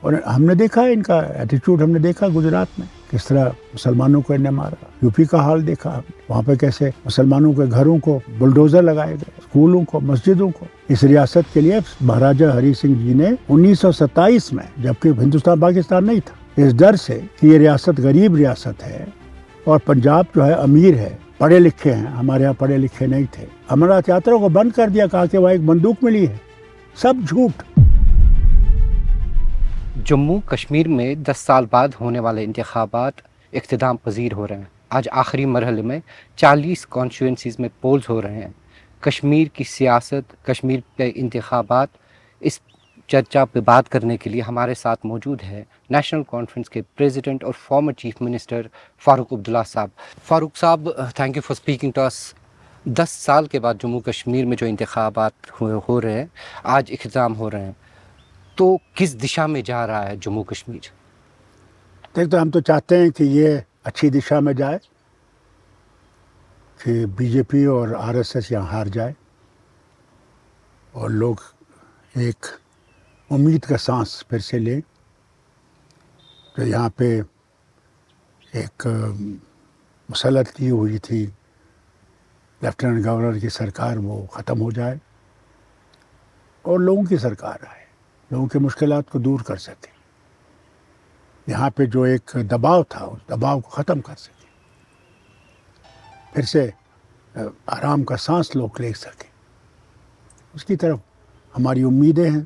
اور ہم نے دیکھا ہے ان کا ایٹیٹیوڈ، ہم نے دیکھا گجرات میں کس طرح مسلمانوں کو انہیں مارا، یو پی کا حال دیکھا ہم نے، وہاں پہ کیسے مسلمانوں کے گھروں کو بلڈوزر لگائے گئے، اسکولوں کو، مسجدوں کو۔ اس ریاست کے لیے مہاراجہ ہری سنگھ جی نے 1927 میں، جبکہ ہندوستان پاکستان نہیں تھا، اس ڈر سے کہ یہ ریاست غریب ریاست ہے اور پنجاب جو ہے امیر ہے، پڑھے لکھے ہیں، ہمارے یہاں پڑھے لکھے نہیں تھے، امرناتھ یاترا کو بند کر دیا، کہا کہ وہاں ایک بندوق ملی ہے، سب جھوٹ۔ جموں کشمیر میں 10 سال بعد ہونے والے انتخابات اختتام پذیر ہو رہے ہیں۔ آج آخری مرحلے میں 40 کانسٹیٹوئنسیز میں پولز ہو رہے ہیں۔ کشمیر کی سیاست، کشمیر کے انتخابات، اس چرچا پہ بات کرنے کے لیے ہمارے ساتھ موجود ہے نیشنل کانفرنس کے پریزیڈنٹ اور former chief minister Farooq Abdullah صاحب۔ فاروق صاحب، thank you for speaking to us. 10 سال کے بعد جموں کشمیر میں جو انتخابات ہو رہے ہیں، آج اختتام ہو رہے ہیں، تو کس دشا میں جا رہا ہے جموں کشمیر؟ دیکھ تو ہم تو چاہتے ہیں کہ یہ اچھی دشا میں جائے، کہ بی جے پی اور آر ایس ایس یہاں ہار جائے اور لوگ ایک امید کا سانس پھر سے لیں، تو یہاں پہ ایک مسلط کی ہوئی تھی لیفٹیننٹ گورنر کی سرکار، وہ ختم ہو جائے اور لوگوں کی سرکار آئے، لوگوں کی مشکلات کو دور کر سکے، یہاں پہ جو ایک دباؤ تھا اس دباؤ کو ختم کر سکے، پھر سے آرام کا سانس لوگ لے سکیں۔ اس کی طرف ہماری امیدیں ہیں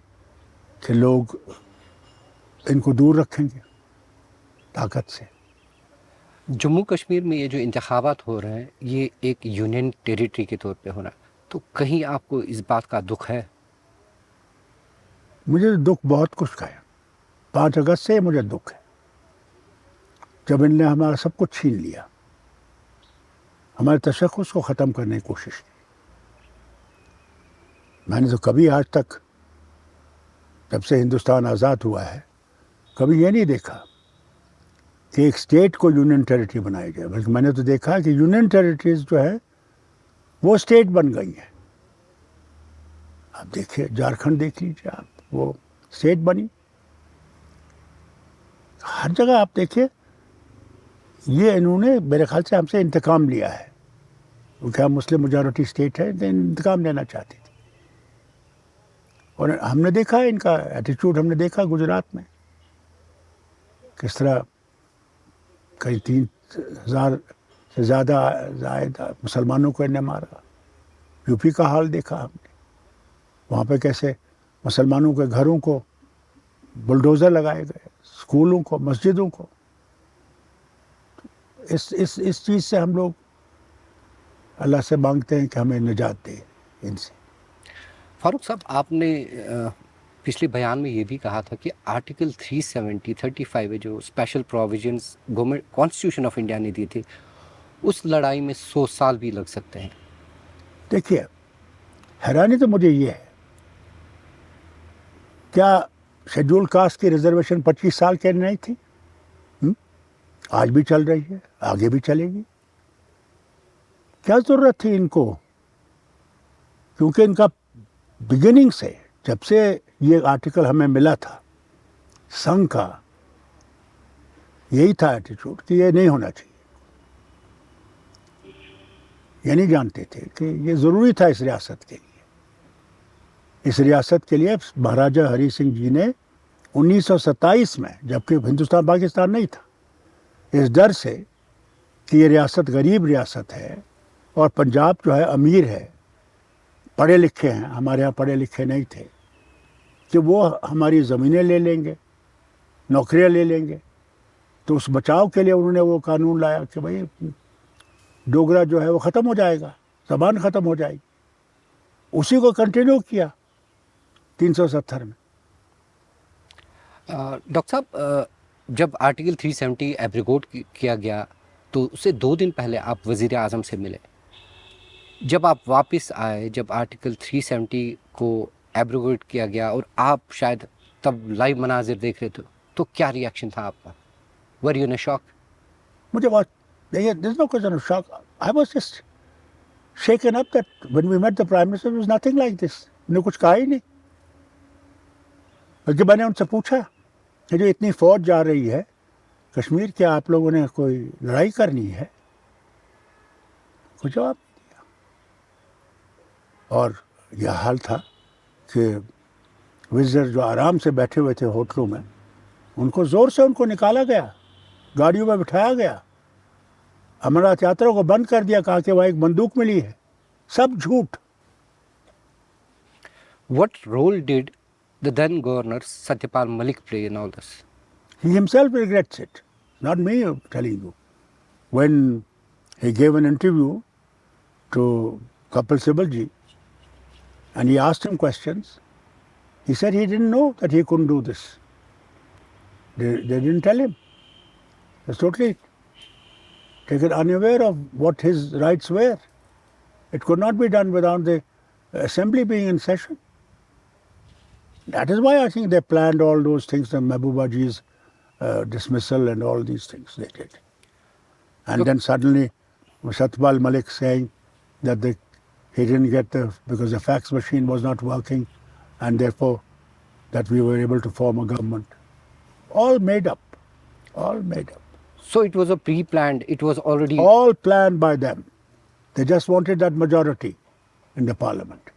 کہ لوگ ان کو دور رکھیں گے طاقت سے۔ جموں کشمیر میں یہ جو انتخابات ہو رہے ہیں، یہ ایک یونین ٹیریٹری کے طور پہ ہو رہا ہے، تو کہیں آپ کو اس بات کا دکھ ہے؟ مجھے دکھ بہت کچھ کا ہے، 5 اگست سے مجھے دکھ ہے، جب ان نے ہمارا سب کچھ چھین لیا، ہمارے تشخص کو ختم کرنے کی کوشش کی۔ میں نے تو کبھی آج تک، جب سے ہندوستان آزاد ہوا ہے، کبھی یہ نہیں دیکھا کہ ایک اسٹیٹ کو یونین ٹیریٹری بنائی جائے، بلکہ میں نے تو دیکھا کہ یونین ٹیریٹریز جو ہے وہ اسٹیٹ بن گئی ہیں۔ آپ دیکھیے جھارکھنڈ دیکھ لیجیے آپ، وہ اسٹیٹ بنی۔ ہر جگہ آپ دیکھیے، یہ انہوں نے میرے خیال سے ہم سے انتقام لیا ہے، کیونکہ ہم مسلم میجورٹی اسٹیٹ ہے، تو انتقام لینا چاہتی تھی۔ اور ہم نے دیکھا ہے ان کا ایٹیٹیوڈ، ہم نے دیکھا گجرات میں کس طرح کئی 3000 سے زیادہ زائد مسلمانوں کو انہیں مارا، یو پی کا حال دیکھا ہم نے، وہاں پہ کیسے مسلمانوں کے گھروں کو بلڈوزر لگائے گئے، اسکولوں کو، مسجدوں کو۔ اس چیز سے ہم لوگ اللہ سے مانگتے ہیں کہ ہمیں نجات دے ان سے۔ فاروق صاحب، آپ نے پچھلے بیان میں یہ بھی کہا تھا کہ آرٹیکل 370-35 ہے، جو special provisions government constitution of India نے دی تھی، اس لڑائی میں 100 سال بھی لگ سکتے ہیں۔ دیکھیے، حیرانی تو مجھے یہ ہے، کیا شیڈول کاسٹ کی ریزرویشن 25 سال کے نہیں تھی؟ آج بھی چل رہی ہے، آگے بھی چلے گی۔ کیا ضرورت تھی ان کو؟ کیونکہ ان کا بگننگ سے، جب سے یہ آرٹیکل ہمیں ملا تھا، سنگھ کا یہی تھا ایٹیٹیوڈ کہ یہ نہیں ہونا چاہیے۔ یہ نہیں جانتے تھے کہ یہ ضروری تھا اس ریاست کے لیے۔ اس ریاست کے لیے مہاراجہ ہری سنگھ جی نے 1927 میں، جبکہ ہندوستان پاکستان نہیں تھا، اس ڈر سے کہ یہ ریاست غریب ریاست ہے اور پنجاب جو ہے امیر ہے، پڑھے لکھے ہیں، ہمارے یہاں پڑھے لکھے نہیں تھے، کہ وہ ہماری زمینیں لے لیں گے، نوکریاں لے لیں گے، تو اس بچاؤ کے لیے انہوں نے وہ قانون لایا کہ بھائی ڈوگرا جو ہے وہ ختم ہو جائے گا، زبان ختم ہو جائے گی۔ اسی کو کنٹینیو کیا 370 میں۔ ڈاکٹر صاحب، جب آرٹیکل 370 ایبریگوٹ کیا گیا تو اس سے 2 دن پہلے آپ وزیر اعظم سے ملے۔ جب آپ واپس آئے، جب آرٹیکل 370 کو ایبریگوٹ کیا گیا اور آپ شاید تب لائیو مناظر دیکھ رہے تھے، تو کیا ریئیکشن تھا آپ کا؟ ور یو ان شاک؟ مجھے بہت، there's no question of shock. I was just shaken up that when we met the Prime Minister, it was nothing like this. انہوں نے کچھ کہا ہی نہیں، بلکہ میں نے ان سے پوچھا کہ جو اتنی فوج جا رہی ہے کشمیر، کیا آپ لوگوں نے کوئی لڑائی کرنی ہے؟ کوئی جواب نہیں دیا. اور یہ حال تھا کہ وزر جو آرام سے بیٹھے ہوئے تھے ہوٹلوں میں، ان کو زور سے ان کو نکالا گیا، گاڑیوں میں بٹھایا گیا، امرناتھ یاترا کو بند کر دیا، کہا کہ وہاں ایک بندوق ملی ہے. سب جھوٹ. What role did the then governor Satyapal Malik play in all this? He himself regrets it, not me telling you. When he gave an interview to Kapil Sibal ji and he asked him questions, he said he didn't know that he couldn't do this. They didn't tell him. He was totally taken unaware of what his rights were. It could not be done without the assembly being in session. That is why I think they planned all those things, the Mehbooba ji's dismissal and all these things they did. And then suddenly Satyapal Malik saying that he didn't get because the fax machine was not working and therefore that we were able to form a government. All made up. All made up. So it was a pre-planned, it was already... All planned by them. They just wanted that majority in the parliament.